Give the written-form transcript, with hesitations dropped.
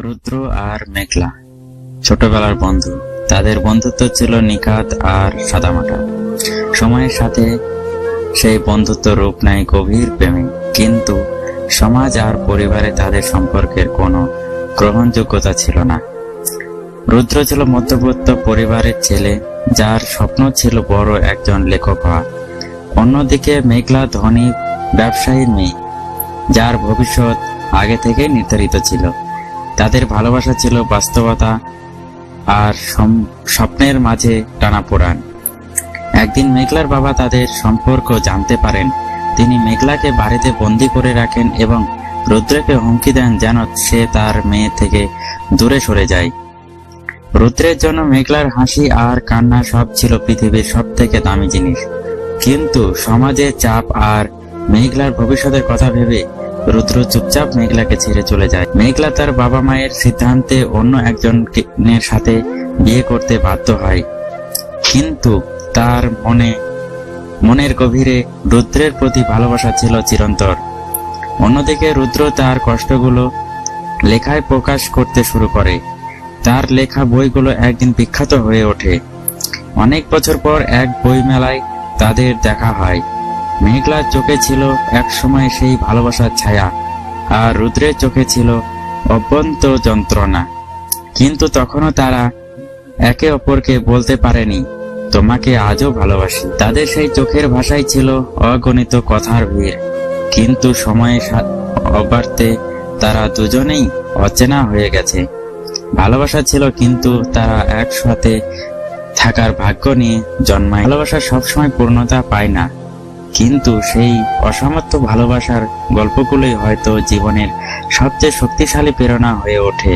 রুদ্র আর মেঘলা ছোটবেলার বন্ধু। তাদের বন্ধুত্ব ছিল নিখাত আর সাদামাটা। সময়ের সাথে সেই বন্ধুত্ব রূপ নেয় গভীর প্রেমে, কিন্তু সমাজ আর পরিবারে তাদের সম্পর্কের কোনো গ্রহণযোগ্যতা ছিল না। রুদ্র ছিল মধ্যবিত্ত পরিবারের ছেলে, যার স্বপ্ন ছিল বড় একজন লেখক হওয়া। অন্যদিকে মেঘলা ধনী ব্যবসায়ীর মেয়ে, যার ভবিষ্যৎ আগে থেকেই নির্ধারিত ছিল। তাদের ভালোবাসা ছিল বাস্তবতা আর স্বপ্নের মাঝে টানাপোড়েন। একদিন মেঘলার বাবা তাদের সম্পর্ক জানতে পারেন। তিনি মেঘলাকে বাড়িতে বন্দি করে রাখেন এবং রুদ্রকে হুমকি দেন যেন সে তার মেয়ে থেকে দূরে সরে যায়। রুদ্রের জন্য মেঘলার হাসি আর কান্না সব ছিল পৃথিবীর সব থেকে দামি জিনিস, কিন্তু সমাজের চাপ আর মেঘলার ভবিষ্যতের কথা ভেবে রুদ্র চুপচাপ মেঘলাকে ছেড়ে চলে যায়। মেঘলা তার বাবা মায়ের সিদ্ধান্তে অন্য একজনের সাথে বিয়ে করতে বাধ্য হয়, কিন্তু তার মনের গভীরে রুদ্রের প্রতি ভালোবাসা ছিল চিরন্তর। অন্যদিকে রুদ্র তার কষ্টগুলো লেখায় প্রকাশ করতে শুরু করে। তার লেখা বইগুলো একদিন বিখ্যাত হয়ে ওঠে। অনেক বছর পর এক বই মেলায় তাদের দেখা হয়। মেঘলার চোখে ছিল একসময় সেই ভালোবাসার ছায়া, আর রুদ্রের চোখে ছিল অভ্যন্তর যন্ত্রণা। কিন্তু তখনও তারা একে অপরকে বলতে পারেনি, তোমাকে আজও ভালোবাসি। তাদের সেই চোখের ভাষায় ছিল অগণিত কথার ভিড়, কিন্তু সময়ের অবার্তে তারা দুজনেই অচেনা হয়ে গেছে। ভালোবাসা ছিল, কিন্তু তারা একসাথে থাকার ভাগ্য নিয়ে জন্মায়। ভালোবাসা সবসময় পূর্ণতা পায় না, কিন্তু সেই অসমাপ্ত ভালোবাসার গল্পগুলোই হয়তো জীবনের সবচেয়ে শক্তিশালী প্রেরণা হয়ে ওঠে।